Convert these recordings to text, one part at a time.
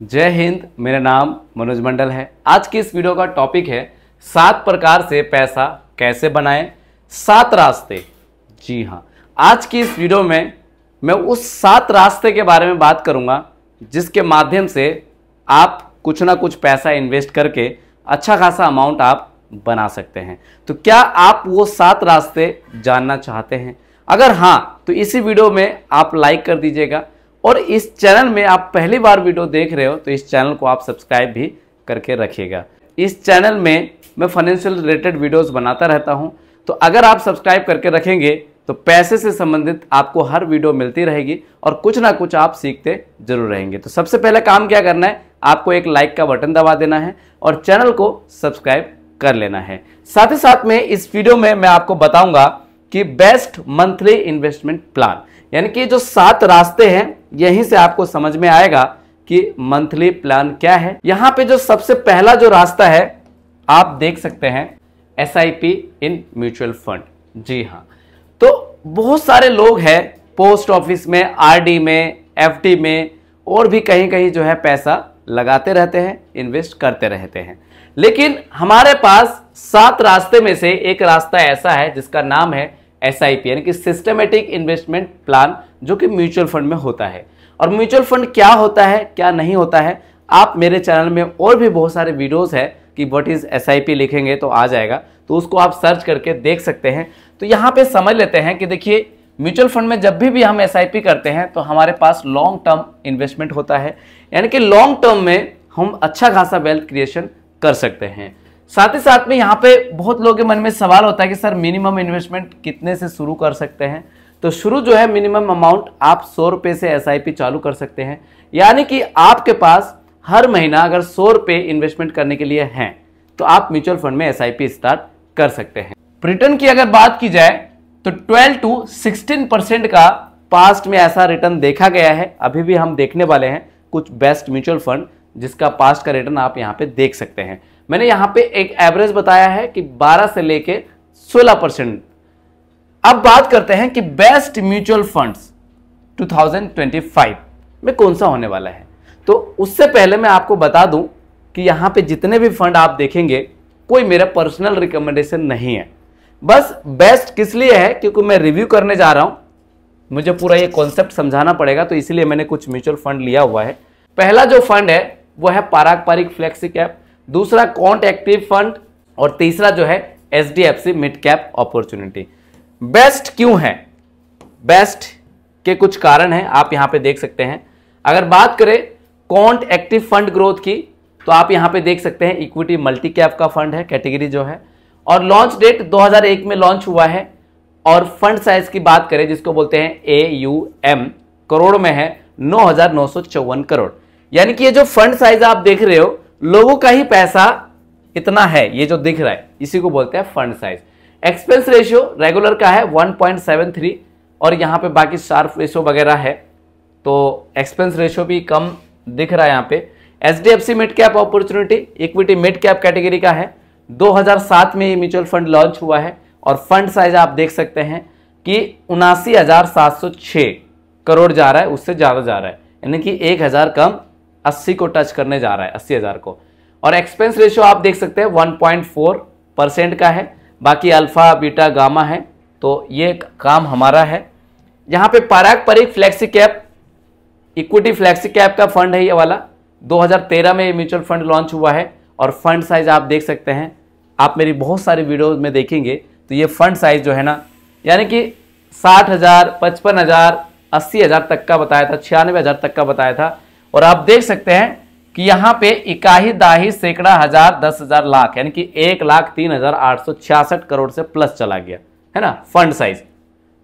जय हिंद। मेरा नाम मनोज मंडल है। आज की इस वीडियो का टॉपिक है 7 प्रकार से पैसा कैसे बनाएं, 7 रास्ते। जी हाँ, आज की इस वीडियो में मैं उस 7 रास्ते के बारे में बात करूंगा जिसके माध्यम से आप कुछ ना कुछ पैसा इन्वेस्ट करके अच्छा खासा अमाउंट आप बना सकते हैं। तो क्या आप वो 7 रास्ते जानना चाहते हैं? अगर हाँ, तो इसी वीडियो में आप लाइक कर दीजिएगा और इस चैनल में आप पहली बार वीडियो देख रहे हो तो इस चैनल को आप सब्सक्राइब भी करके रखिएगा। इस चैनल में मैं फाइनेंशियल रिलेटेड वीडियोस बनाता रहता हूं, तो अगर आप सब्सक्राइब करके रखेंगे तो पैसे से संबंधित आपको हर वीडियो मिलती रहेगी और कुछ ना कुछ आप सीखते जरूर रहेंगे। तो सबसे पहले काम क्या करना है, आपको एक लाइक का बटन दबा देना है और चैनल को सब्सक्राइब कर लेना है। साथ ही साथ में इस वीडियो में मैं आपको बताऊंगा कि बेस्ट मंथली इन्वेस्टमेंट प्लान, यानी कि जो 7 रास्ते हैं, यहीं से आपको समझ में आएगा कि मंथली प्लान क्या है। यहां पे जो सबसे पहला जो रास्ता है आप देख सकते हैं, SIP इन म्यूचुअल फंड। जी हाँ, तो बहुत सारे लोग हैं पोस्ट ऑफिस में, RD में, FD में और भी कहीं कहीं जो है पैसा लगाते रहते हैं, इन्वेस्ट करते रहते हैं। लेकिन हमारे पास 7 रास्ते में से एक रास्ता ऐसा है जिसका नाम है SIP, यानी कि सिस्टमेटिक इन्वेस्टमेंट प्लान, जो कि म्यूचुअल फंड में होता है। और म्यूचुअल फंड क्या होता है, क्या नहीं होता है, आप मेरे चैनल में और भी बहुत सारे वीडियोस है कि व्हाट इज SIP लिखेंगे तो आ जाएगा, तो उसको आप सर्च करके देख सकते हैं। तो यहाँ पे समझ लेते हैं कि देखिए, म्यूचुअल फंड में जब भी हम SIP करते हैं तो हमारे पास लॉन्ग टर्म इन्वेस्टमेंट होता है, यानी कि लॉन्ग टर्म में हम अच्छा खासा वेल्थ क्रिएशन कर सकते हैं। साथ ही साथ में यहाँ पे बहुत लोगों के मन में सवाल होता है कि सर मिनिमम इन्वेस्टमेंट कितने से शुरू कर सकते हैं? तो शुरू जो है मिनिमम अमाउंट आप 100 रुपये से SIP चालू कर सकते हैं, यानी कि आपके पास हर महीना अगर 100 रुपये इन्वेस्टमेंट करने के लिए हैं तो आप म्यूचुअल फंड में SIP स्टार्ट कर सकते हैं। रिटर्न की अगर बात की जाए तो 12 to 16% का पास्ट में ऐसा रिटर्न देखा गया है। अभी भी हम देखने वाले हैं कुछ बेस्ट म्यूचुअल फंड जिसका पास्ट का रिटर्न आप यहाँ पे देख सकते हैं। मैंने यहाँ पे एक एवरेज बताया है कि 12 से लेके 16%। अब बात करते हैं कि बेस्ट म्यूचुअल फंड्स 2025 में कौन सा होने वाला है। तो उससे पहले मैं आपको बता दूं कि यहाँ पे जितने भी फंड आप देखेंगे कोई मेरा पर्सनल रिकमेंडेशन नहीं है, बस बेस्ट किस लिए है क्योंकि मैं रिव्यू करने जा रहा हूं, मुझे पूरा ये कॉन्सेप्ट समझाना पड़ेगा, तो इसलिए मैंने कुछ म्यूचुअल फंड लिया हुआ है। पहला जो फंड है वो है पारंपरिक फ्लेक्सी कैप, दूसरा क्वांट एक्टिव फंड और तीसरा जो है SDFC mid cap opportunity. Best क्यों है? बेस्ट के कुछ कारण हैं, आप यहां पे देख सकते हैं। अगर बात करें क्वांट एक्टिव फंड ग्रोथ की तो आप यहां पे देख सकते हैं इक्विटी मल्टी कैप का फंड है कैटेगरी जो है, और लॉन्च डेट 2001 में लॉन्च हुआ है। और फंड साइज की बात करें जिसको बोलते हैं AUM, करोड़ में है 9,954 करोड़, यानी कि ये जो फंड साइज आप देख रहे हो, लोगों का ही पैसा इतना है, ये जो दिख रहा है इसी को बोलते हैं fund size. Expense ratio regular का है 1.73 और यहाँ पे बाकी शार्प रेशियो वगैरह है, तो एक्सपेंस रेशियो भी कम दिख रहा है यहाँ पे। SDFC mid cap opportunity equity mid cap category का है, 2007 में ये म्यूचुअल फंड लॉन्च हुआ है और फंड साइज आप देख सकते हैं कि 79,706 करोड़ जा रहा है, उससे ज्यादा जा रहा है, यानी कि 1,000 कम 80 को टच करने जा रहा है, 80,000 को। और एक्सपेंस रेशियो आप देख सकते हैं 1.4% का है, बाकी अल्फा बीटा गामा है, तो ये काम हमारा है। यहाँ पे पारंपरिक flexi cap equity flexi cap का फंड है ये वाला, 2013 में ये म्यूचुअल फंड लॉन्च हुआ है और फंड साइज आप देख सकते हैं, आप मेरी बहुत सारी वीडियोस में देखेंगे तो ये फंड साइज जो है ना, यानी कि 60,000, 55,000, 80,000 तक का बताया था, 96,000 तक का बताया था। और आप देख सकते हैं कि यहाँ पे इकाही दाही सैकड़ा हजार 10,000 लाख, यानी कि 1,03,866 करोड़ से प्लस चला गया है ना फंड साइज।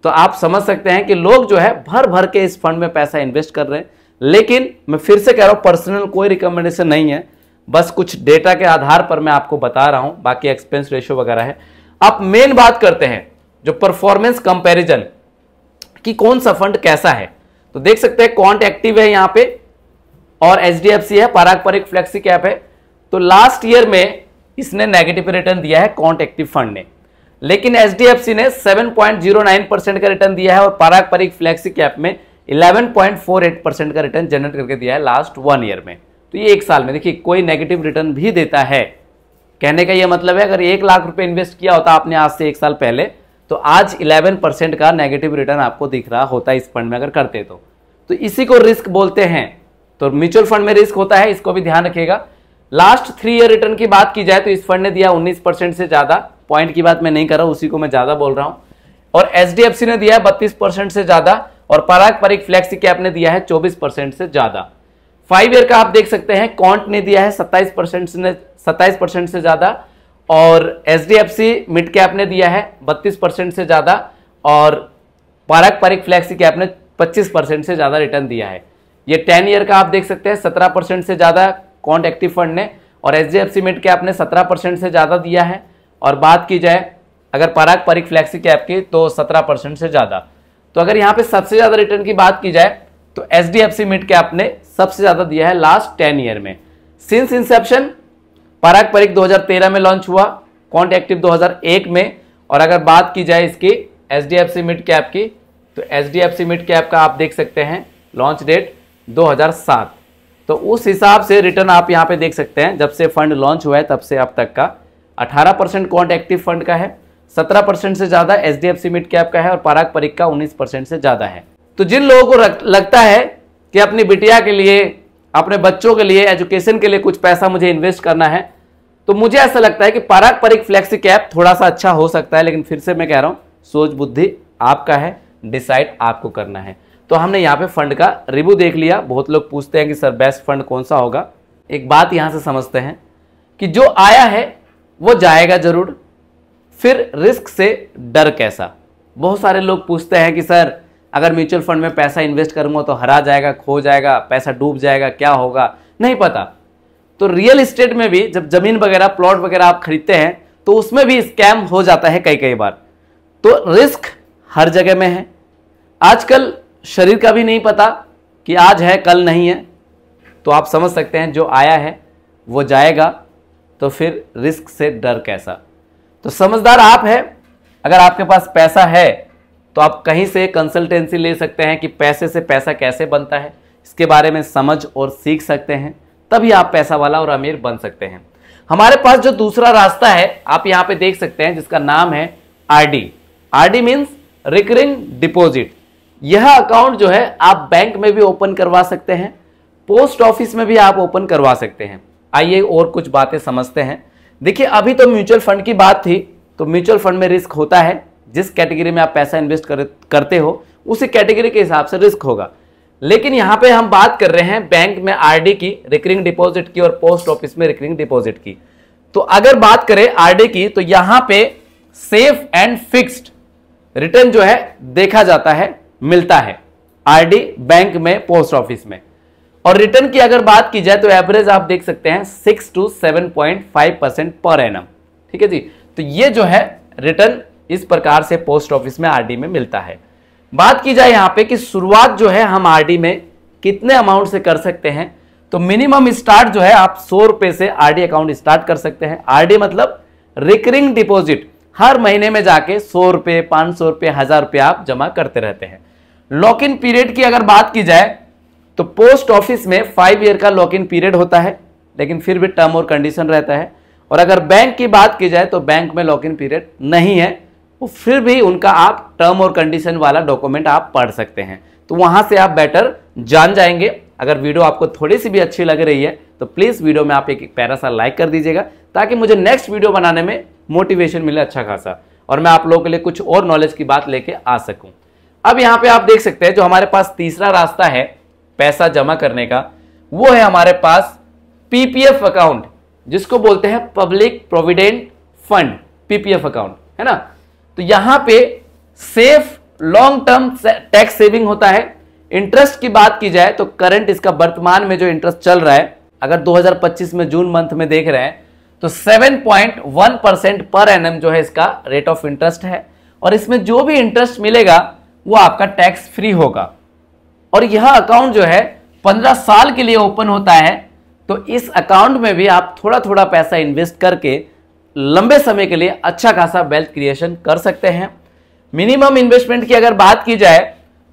तो आप समझ सकते हैं कि लोग जो है भर भर के इस फंड में पैसा इन्वेस्ट कर रहे हैं। लेकिन मैं फिर से कह रहा हूं, पर्सनल कोई रिकमेंडेशन नहीं है, बस कुछ डेटा के आधार पर मैं आपको बता रहा हूं, बाकी एक्सपेंस रेशियो वगैरह है। अब मेन बात करते हैं जो परफॉर्मेंस कंपैरिजन कि कौन सा फंड कैसा है। तो देख सकते हैं क्वांट एक्टिव है यहाँ पे और SDFC है, पारंपरिक फ्लेक्सी कैप है। तो लास्ट ईयर में इसने नेगेटिव रिटर्न दिया है क्वांट एक्टिव फंड ने, लेकिन SDFC ने 7.09% का रिटर्न दिया है और पारंपरिक फ्लेक्सी कैप में 11.48% का रिटर्न जनरेट करके दिया है लास्ट 1 ईयर में। तो ये 1 साल में देखिए कोई नेगेटिव रिटर्न भी देता है। कहने का ये मतलब है अगर 1 लाख रुपए इन्वेस्ट किया होता आपने आज से 1 साल पहले, तो आज 11% का नेगेटिव रिटर्न आपको दिख रहा होता इस फंड में अगर करते तो इसी को रिस्क बोलते हैं। तो म्यूचुअल फंड में रिस्क होता है, इसको भी ध्यान रखिएगा। लास्ट 3 ईयर रिटर्न की बात की जाए तो इस फंड ने दिया 19% से ज्यादा। पॉइंट की बात मैं नहीं कर रहा हूं, उसी को मैं ज्यादा बोल रहा हूं। और एचडीएफसी ने दिया है 32% से ज्यादा और पराग परिक फ्लेक्सी कैप ने दिया है 24% से ज्यादा। 5 ईयर का आप देख सकते हैं कॉन्ट ने दिया है 27% से ज्यादा और एचडीएफसी मिड कैप ने दिया है 32% से ज्यादा और पराग परिक फ्लेक्सी कैप ने 25% से ज्यादा रिटर्न दिया है। ये 10 ईयर का आप देख सकते हैं 17% से ज्यादा कॉन्ट एक्टिव फंड ने और एचडीएफसी मिड कैप ने 17% से ज्यादा दिया है। और बात की जाए अगर पराग परिक फ्लेक्सी कैप की तो 17% से ज्यादा। तो अगर यहाँ पे सबसे ज्यादा रिटर्न की बात की जाए तो एचडीएफसी मिड कैप ने सबसे ज्यादा दिया है लास्ट 10 ईयर में। सिंस इंसेप्शन पराग परिक 2013 में लॉन्च हुआ, कॉन्ट एक्टिव 2001 में। और अगर बात की जाए इसकी एचडीएफसी मिड कैप की तो एचडीएफसी मिड कैप का आप देख सकते हैं लॉन्च डेट 2007। तो उस हिसाब से रिटर्न आप यहाँ पे देख सकते हैं जब से फंड लॉन्च हुआ है तब से अब तक का 18% कॉन्ट एक्टिव फंड का है, 17% से ज्यादा एचडीएफसी मिड कैप का है और पराग परिक का 19% से ज्यादा है। तो जिन लोगों को लगता है कि अपनी बिटिया के लिए, अपने बच्चों के लिए, एजुकेशन के लिए कुछ पैसा मुझे इन्वेस्ट करना है, तो मुझे ऐसा लगता है कि पराग परिक फ्लेक्सी कैप थोड़ा सा अच्छा हो सकता है। लेकिन फिर से मैं कह रहा हूं सोच बुद्धि आपका है, डिसाइड आपको करना है। तो हमने यहाँ पे फंड का रिव्यू देख लिया। बहुत लोग पूछते हैं कि सर बेस्ट फंड कौन सा होगा। एक बात यहां से समझते हैं कि जो आया है वो जाएगा जरूर, फिर रिस्क से डर कैसा। बहुत सारे लोग पूछते हैं कि सर अगर म्यूचुअल फंड में पैसा इन्वेस्ट करूंगा तो हरा जाएगा, खो जाएगा, पैसा डूब जाएगा, क्या होगा, नहीं पता। तो रियल एस्टेट में भी जब जमीन वगैरह, प्लॉट वगैरह आप खरीदते हैं तो उसमें भी स्कैम हो जाता है कई कई बार। तो रिस्क हर जगह में है। आजकल शरीर का भी नहीं पता कि आज है कल नहीं है। तो आप समझ सकते हैं जो आया है वो जाएगा, तो फिर रिस्क से डर कैसा। तो समझदार आप है। अगर आपके पास पैसा है तो आप कहीं से कंसल्टेंसी ले सकते हैं कि पैसे से पैसा कैसे बनता है, इसके बारे में समझ और सीख सकते हैं, तभी आप पैसा वाला और अमीर बन सकते हैं। हमारे पास जो दूसरा रास्ता है आप यहां पे देख सकते हैं जिसका नाम है RD. RD means recurring deposit. यह अकाउंट जो है आप बैंक में भी ओपन करवा सकते हैं, पोस्ट ऑफिस में भी आप ओपन करवा सकते हैं। आइए और कुछ बातें समझते हैं। देखिए अभी तो म्यूचुअल फंड की बात थी, तो म्यूचुअल फंड में रिस्क होता है। जिस कैटेगरी में आप पैसा इन्वेस्ट करते हो उसी कैटेगरी के हिसाब से रिस्क होगा। लेकिन यहां पे हम बात कर रहे हैं बैंक में आरडी की, रिकरिंग डिपॉजिट की, और पोस्ट ऑफिस में रिकरिंग डिपॉजिट की। तो अगर बात करें आरडी की तो यहां पे सेफ एंड फिक्स्ड रिटर्न जो है देखा जाता है, मिलता है आरडी बैंक में, पोस्ट ऑफिस में। और रिटर्न की अगर बात की जाए तो एवरेज आप देख सकते हैं 6 to 7.5% पर एनम। ठीक है जी। तो ये जो है रिटर्न इस प्रकार से पोस्ट ऑफिस में आरडी में मिलता है। बात की जाए यहां पे कि शुरुआत जो है हम आरडी में कितने अमाउंट से कर सकते हैं, तो मिनिमम स्टार्ट जो है आप 100 रुपए से आरडी अकाउंट स्टार्ट कर सकते हैं। आरडी मतलब रिकरिंग डिपॉजिट, हर महीने में जाके 100 रुपए, 500 रुपए, 1000 रुपए आप जमा करते रहते हैं। लॉक इन पीरियड की अगर बात की जाए तो पोस्ट ऑफिस में 5 ईयर का लॉक इन पीरियड होता है, लेकिन फिर भी टर्म और कंडीशन रहता है। और अगर बैंक की बात की जाए तो बैंक में लॉक इन पीरियड नहीं है, वो फिर भी उनका आप टर्म और कंडीशन वाला डॉक्यूमेंट आप पढ़ सकते हैं। तो वहां से आप बेटर जान जाएंगे। अगर वीडियो आपको थोड़ी सी भी अच्छी लग रही है तो प्लीज वीडियो में आप एक प्यारा सा लाइक कर दीजिएगा, ताकि मुझे नेक्स्ट वीडियो बनाने में मोटिवेशन मिले अच्छा खासा, और मैं आप लोगों के लिए कुछ और नॉलेज की बात लेके आ सकूं। अब यहां पे आप देख सकते हैं जो हमारे पास तीसरा रास्ता है पैसा जमा करने का, वो है हमारे पास पीपीएफ अकाउंट, जिसको बोलते हैं public provident fund, PPF account, है ना। तो यहां पे safe long term tax saving होता है। इंटरेस्ट की बात की जाए तो करंट इसका वर्तमान में जो इंटरेस्ट चल रहा है, अगर 2025 में जून मंथ में देख रहे हैं तो 7.1% पर एनम जो है इसका रेट ऑफ इंटरेस्ट है। और इसमें जो भी इंटरेस्ट मिलेगा वो आपका टैक्स फ्री होगा। और यह अकाउंट जो है 15 साल के लिए ओपन होता है। तो इस अकाउंट में भी आप थोड़ा थोड़ा पैसा इन्वेस्ट करके लंबे समय के लिए अच्छा खासा वेल्थ क्रिएशन कर सकते हैं। मिनिमम इन्वेस्टमेंट की अगर बात की जाए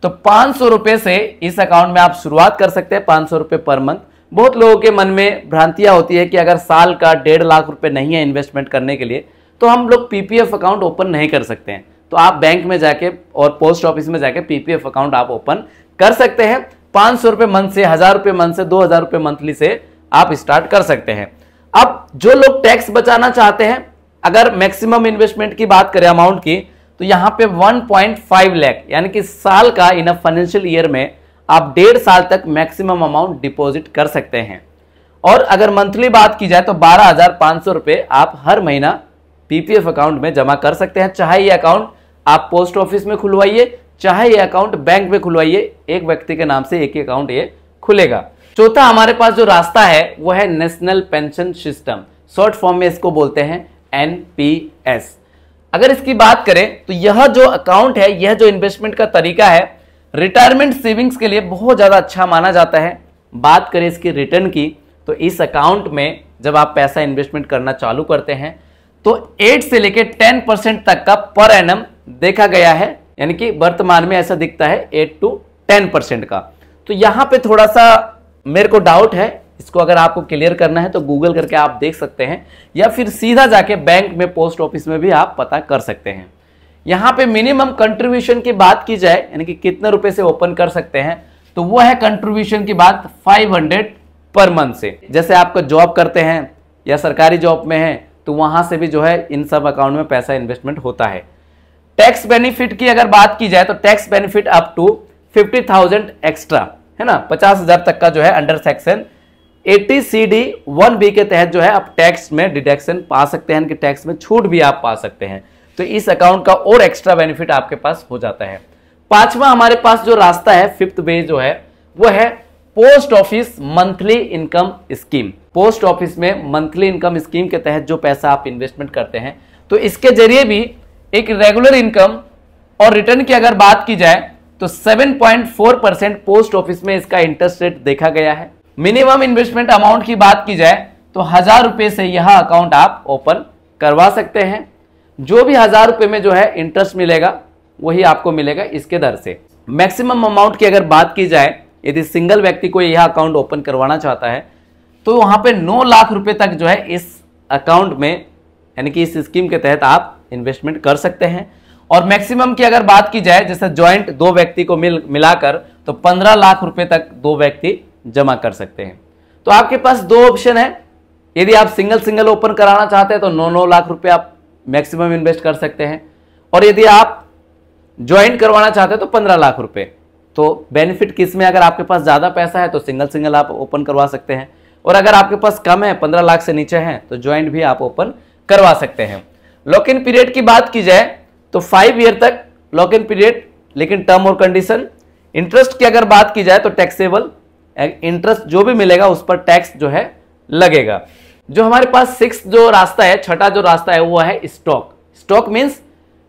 तो 500 रुपए से इस अकाउंट में आप शुरुआत कर सकते हैं, 500 रुपए पर मंथ। बहुत लोगों के मन में भ्रांतियां होती है कि अगर साल का 1.5 लाख रुपए नहीं है इन्वेस्टमेंट करने के लिए तो हम लोग पीपीएफ अकाउंट ओपन नहीं कर सकते हैं। तो आप बैंक में जाके और पोस्ट ऑफिस में जाके पीपीएफ अकाउंट आप ओपन कर सकते हैं। 500 रुपए मंथ से, 1000 रुपए मंथ से, 2000 रुपए मंथली से आप स्टार्ट कर सकते हैं। अब जो लोग टैक्स बचाना चाहते हैं, अगर मैक्सिमम इन्वेस्टमेंट की बात करें अमाउंट की, तो यहां पे 1.5 लाख यानी कि साल का इन अ फाइनेंशियल ईयर में आप 1.5 साल तक मैक्सिमम अमाउंट डिपॉजिट कर सकते हैं। और अगर मंथली बात की जाए तो 12,500 रुपए आप हर महीना पीपीएफ अकाउंट में जमा कर सकते हैं। चाहे ये अकाउंट आप पोस्ट ऑफिस में खुलवाइए, चाहे ये अकाउंट बैंक में खुलवाइए, एक व्यक्ति के नाम से एक ही अकाउंट ये खुलेगा। चौथा हमारे पास जो रास्ता है वो है national pension system, short form में इसको बोलते हैं एनपीएस। अगर इसकी बात करें तो यह जो अकाउंट है, यह जो इन्वेस्टमेंट का तरीका है, रिटायरमेंट सेविंग्स के लिए बहुत ज्यादा अच्छा माना जाता है। बात करें इसकी रिटर्न की तो इस अकाउंट में जब आप पैसा इन्वेस्टमेंट करना चालू करते हैं तो 8 से लेकर 10% तक का पर एनम देखा गया है, यानी कि वर्तमान में ऐसा दिखता है 8 to 10% का। तो यहां पे थोड़ा सा मेरे को डाउट है, इसको अगर आपको क्लियर करना है तो गूगल करके आप देख सकते हैं या फिर सीधा जाके बैंक में पोस्ट ऑफिस में भी आप पता कर सकते हैं। यहां पे मिनिमम कंट्रीब्यूशन की बात की जाए, यानी कि कितने रुपए से ओपन कर सकते हैं, तो वो है कंट्रीब्यूशन की बात 500 पर मंथ से। जैसे आपको जॉब करते हैं या सरकारी जॉब में है तो वहां से भी जो है इन सब अकाउंट में पैसा इन्वेस्टमेंट होता है। टैक्स बेनिफिट की अगर बात की जाए तो tax benefit up to 50,000 extra है ना, 50,000 तक का जो है अंडर सेक्शन 80CD1B के तहत जो है आप टैक्स में डिडक्शन पा सकते हैं, कि टैक्स में छूट भी आप पा सकते हैं। तो इस अकाउंट का और एक्स्ट्रा बेनिफिट आपके पास हो जाता है। पांचवा हमारे पास जो रास्ता है, फिफ्थ वे जो है वो है post office monthly income scheme. Post office में मंथली इनकम स्कीम के तहत जो पैसा आप इन्वेस्टमेंट करते हैं तो इसके जरिए भी एक रेगुलर इनकम और रिटर्न की अगर बात की जाए तो 7.4% पोस्ट ऑफिस में इसका इंटरेस्ट रेट देखा गया है। मिनिमम इन्वेस्टमेंट अमाउंट की बात की जाए तो 1000 रुपए से यह अकाउंट आप ओपन करवा सकते हैं। जो भी 1000 रुपए में जो है इंटरेस्ट मिलेगा वही आपको मिलेगा इसके दर से। मैक्सिमम अमाउंट की अगर बात की जाए, यदि सिंगल व्यक्ति को यह अकाउंट ओपन करवाना चाहता है तो वहां पे 9 लाख रुपए तक जो है इस अकाउंट में, यानी कि इस स्कीम के तहत आप इन्वेस्टमेंट कर सकते हैं। और मैक्सिमम की अगर बात की जाए, जैसे ज्वाइंट 2 व्यक्ति को मिलाकर तो 15 लाख रुपए तक 2 व्यक्ति जमा कर सकते हैं। तो आपके पास 2 ऑप्शन है, यदि आप सिंगल ओपन कराना चाहते हैं तो 9 लाख रुपए आप मैक्सिमम इन्वेस्ट कर सकते हैं, और यदि आप ज्वाइंट करवाना चाहते हैं तो 15 लाख रुपए। तो बेनिफिट किस में, अगर आपके पास ज्यादा पैसा है तो सिंगल आप ओपन करवा सकते हैं, और अगर आपके पास कम है, 15 लाख से नीचे है, तो ज्वाइंट भी आप ओपन करवा सकते हैं। लॉक इन पीरियड की बात की जाए तो 5 ईयर तक लॉक इन पीरियड, लेकिन टर्म और कंडीशन। इंटरेस्ट की अगर बात की जाए तो टैक्सेबल इंटरेस्ट जो भी मिलेगा उस पर टैक्स जो है लगेगा। जो हमारे पास 6 जो रास्ता है, छठा जो रास्ता है वो है स्टॉक। स्टॉक मींस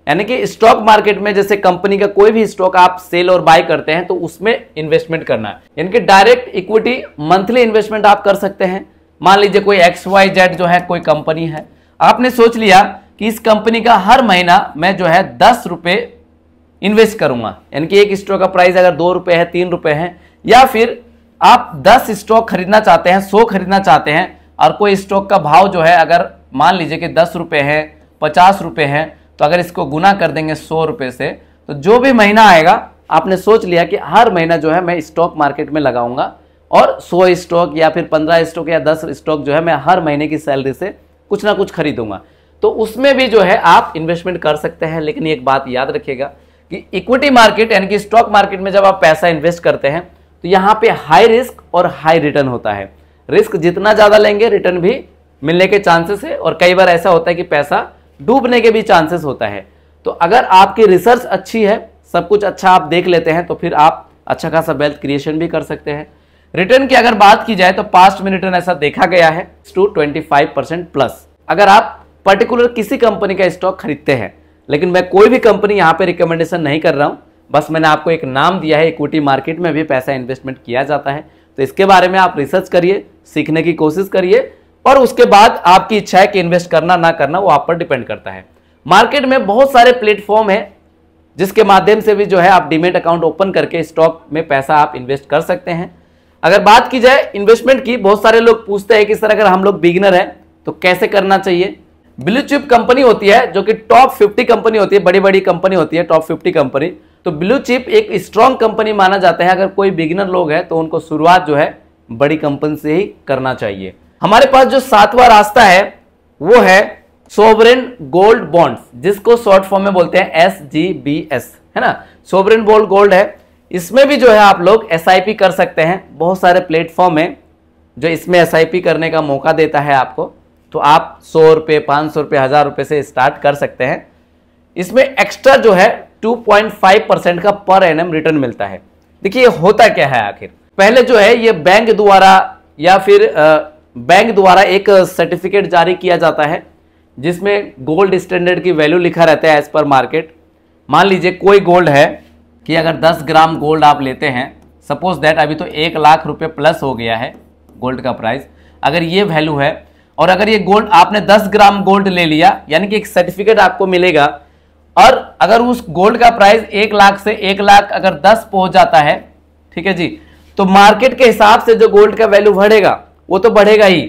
यानी कि स्टॉक मार्केट में जैसे कंपनी का कोई भी स्टॉक आप सेल और बाय करते हैं तो उसमें इन्वेस्टमेंट करना है, यानी कि डायरेक्ट इक्विटी मंथली इन्वेस्टमेंट आप कर सकते हैं। मान लीजिए कोई XYZ जो है कोई कंपनी है, आपने सोच लिया कि इस कंपनी का हर महीना मैं जो है 10 रुपए इन्वेस्ट करूंगा, यानी कि एक स्टॉक का प्राइस अगर 2 रुपए है, 3 रुपए है, या फिर आप 10 स्टॉक खरीदना चाहते हैं, 100 खरीदना चाहते हैं, और कोई स्टॉक का भाव जो है अगर मान लीजिए कि 10 रुपए है, 50 रुपए है, तो अगर इसको गुना कर देंगे 100 रुपए से तो जो भी महीना आएगा, आपने सोच लिया कि हर महीना जो है मैं स्टॉक मार्केट में लगाऊंगा और 100 स्टॉक या फिर 15 स्टॉक या 10 स्टॉक जो है मैं हर महीने की सैलरी से कुछ ना कुछ खरीदूंगा, तो उसमें भी जो है आप इन्वेस्टमेंट कर सकते हैं। लेकिन एक बात याद रखिएगा कि इक्विटी मार्केट यानी कि स्टॉक मार्केट में जब आप पैसा इन्वेस्ट करते हैं तो यहाँ पे हाई रिस्क और हाई रिटर्न होता है। रिस्क जितना ज्यादा लेंगे रिटर्न भी मिलने के चांसेस है, और कई बार ऐसा होता है कि पैसा डूबने के भी चांसेस होता है। तो अगर आपकी रिसर्च अच्छी है, सब कुछ अच्छा आप देख लेते हैं, तो फिर आप अच्छा खासा वेल्थ क्रिएशन भी कर सकते हैं। रिटर्न की अगर बात की जाए तो पास्ट में रिटर्न ऐसा देखा गया है टू 25% प्लस। अगर आप पर्टिकुलर किसी कंपनी का स्टॉक खरीदते हैं, लेकिन मैं कोई भी कंपनी यहाँ पे रिकमेंडेशन नहीं कर रहा हूँ, बस मैंने आपको एक नाम दिया है, इक्विटी मार्केट में भी पैसा इन्वेस्टमेंट किया जाता है, तो इसके बारे में आप रिसर्च करिए, सीखने की कोशिश करिए, और उसके बाद आपकी इच्छा है कि इन्वेस्ट करना ना करना वो आप पर डिपेंड करता है। मार्केट में बहुत सारे प्लेटफॉर्म है जिसके माध्यम से भी जो है आप डीमेट अकाउंट ओपन करके स्टॉक में पैसा आप इन्वेस्ट कर सकते हैं। अगर बात की जाए इन्वेस्टमेंट की, बहुत सारे लोग पूछते हैं कि सर अगर हम लोग बिगिनर हैं तो कैसे करना चाहिए। ब्लू चिप कंपनी होती है जो कि टॉप 50 कंपनी होती है, बड़ी बड़ी कंपनी होती है टॉप 50 कंपनी। तो ब्लू चिप एक स्ट्रॉन्ग कंपनी माना जाता है। अगर कोई बिगिनर लोग है तो उनको शुरुआत जो है बड़ी कंपनी से ही करना चाहिए। हमारे पास जो 7वां रास्ता है वो है सोवरेन गोल्ड बॉन्ड्स, जिसको शॉर्ट फॉर्म में बोलते हैं SGBS, है ना। सोवरेन गोल्ड है। इसमें भी जो है आप लोग SIP कर सकते हैं। बहुत सारे प्लेटफॉर्म है जो इसमें SIP करने का मौका देता है आपको। तो आप 100 रुपये, 500 रुपये, 1000 रुपये से स्टार्ट कर सकते हैं। इसमें एक्स्ट्रा जो है 2.5% का पर एनम रिटर्न मिलता है। देखिए होता क्या है आखिर, पहले जो है ये बैंक द्वारा या फिर बैंक द्वारा एक सर्टिफिकेट जारी किया जाता है जिसमें गोल्ड स्टैंडर्ड की वैल्यू लिखा रहता है एज पर मार्केट। मान लीजिए कोई गोल्ड है कि अगर 10 ग्राम गोल्ड आप लेते हैं, सपोज दैट अभी तो 1 लाख रुपए प्लस हो गया है गोल्ड का प्राइस, अगर ये वैल्यू है और अगर ये गोल्ड आपने 10 ग्राम गोल्ड ले लिया, यानी कि एक सर्टिफिकेट आपको मिलेगा। और अगर उस गोल्ड का प्राइस 1 लाख से 1 लाख अगर 10 पहुंच जाता है, ठीक है जी, तो मार्केट के हिसाब से जो गोल्ड का वैल्यू बढ़ेगा वो तो बढ़ेगा ही,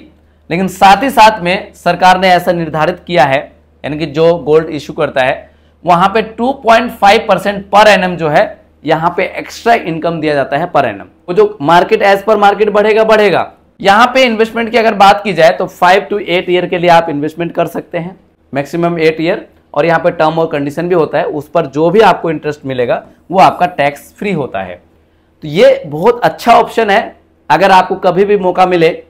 लेकिन साथ ही साथ में सरकार ने ऐसा निर्धारित किया है, यानी कि जो गोल्ड इशू करता है वहां पे 2.5% पर एनम जो है यहां पे एक्स्ट्रा इनकम दिया जाता है पर एनम। वो जो मार्केट एज पर मार्केट बढ़ेगा। यहां पे इन्वेस्टमेंट की अगर बात की जाए तो 5 to 8 ईयर के लिए आप इन्वेस्टमेंट कर सकते हैं, मैक्सिमम 8 ईयर। और यहाँ पे टर्म और कंडीशन भी होता है, उस पर जो भी आपको इंटरेस्ट मिलेगा वो आपका टैक्स फ्री होता है। तो ये बहुत अच्छा ऑप्शन है, अगर आपको कभी भी मौका मिले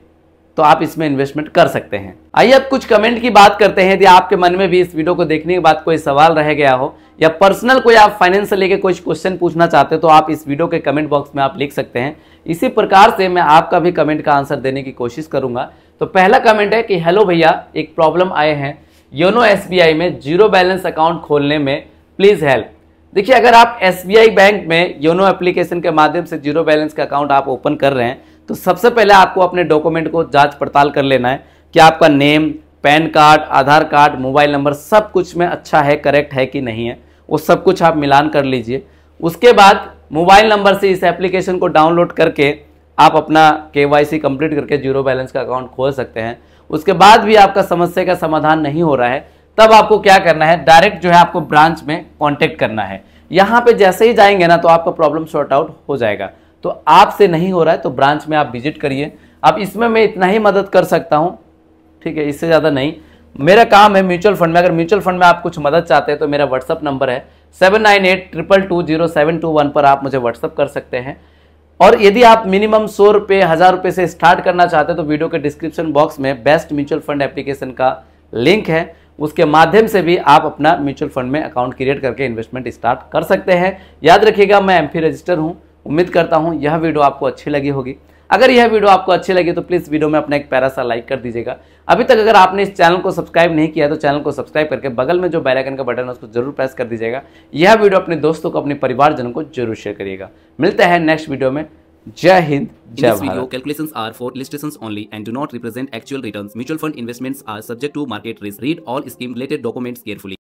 तो आप इसमें इन्वेस्टमेंट कर सकते हैं। आइए अब कुछ कमेंट की बात करते हैं। यदि आपके मन में भी इस वीडियो को देखने के बाद कोई सवाल रह गया हो या पर्सनल कोई आप फाइनेंस से लेकर कुछ क्वेश्चन पूछना चाहते हो तो आप इस वीडियो के कमेंट बॉक्स में आप लिख सकते हैं। इसी प्रकार से मैं आपका भी कमेंट का आंसर देने की कोशिश करूंगा। तो पहला कमेंट है कि हेलो भैया, एक प्रॉब्लम आए हैं योनो SBI में जीरो बैलेंस अकाउंट खोलने में, प्लीज हेल्प। देखिए अगर आप SBI बैंक में योनो एप्लीकेशन के माध्यम से जीरो बैलेंस का अकाउंट आप ओपन कर रहे हैं तो सबसे पहले आपको अपने डॉक्यूमेंट को जांच पड़ताल कर लेना है कि आपका नेम, पैन कार्ड, आधार कार्ड, मोबाइल नंबर सब कुछ में अच्छा है, करेक्ट है कि नहीं है, वो सब कुछ आप मिलान कर लीजिए। उसके बाद मोबाइल नंबर से इस एप्लीकेशन को डाउनलोड करके आप अपना KYC कंप्लीट करके जीरो बैलेंस का अकाउंट खोल सकते हैं। उसके बाद भी आपका समस्या का समाधान नहीं हो रहा है, तब आपको क्या करना है, डायरेक्ट जो है आपको ब्रांच में कांटेक्ट करना है। यहाँ पे जैसे ही जाएंगे ना तो आपका प्रॉब्लम सॉर्ट आउट हो जाएगा। तो आपसे नहीं हो रहा है तो ब्रांच में आप विजिट करिए। अब इसमें मैं इतना ही मदद कर सकता हूँ, ठीक है, इससे ज़्यादा नहीं। मेरा काम है म्यूचुअल फंड में, अगर म्यूचुअल फंड में आप कुछ मदद चाहते हैं तो मेरा व्हाट्सअप नंबर है 7982220721 पर आप मुझे व्हाट्सअप कर सकते हैं। और यदि आप मिनिमम 100 रुपये, 1000 रुपये से स्टार्ट करना चाहते हैं तो वीडियो के डिस्क्रिप्शन बॉक्स में बेस्ट म्यूचुअल फंड एप्लीकेशन का लिंक है, उसके माध्यम से भी आप अपना म्यूचुअल फंड में अकाउंट क्रिएट करके इन्वेस्टमेंट स्टार्ट कर सकते हैं। याद रखिएगा मैं MP रजिस्टर हूँ। उम्मीद करता हूँ यह वीडियो आपको अच्छी लगी होगी। अगर यह वीडियो आपको अच्छी लगी तो प्लीज़ वीडियो में अपना एक प्यारा सा लाइक कर दीजिएगा। अभी तक अगर आपने इस चैनल को सब्सक्राइब नहीं किया तो चैनल को सब्सक्राइब करके बगल में जो बेल आइकन का बटन है उसको जरूर प्रेस कर दीजिएगा। यह वीडियो अपने दोस्तों को, अपने परिवारजनों को जरूर शेयर करिएगा। मिलते हैं नेक्स्ट वीडियो में। जय हिंद, जय Bharat. Video calculations are for illustrations only and do not represent actual returns. Mutual fund investments are subject to market risk. Read all scheme related documents carefully.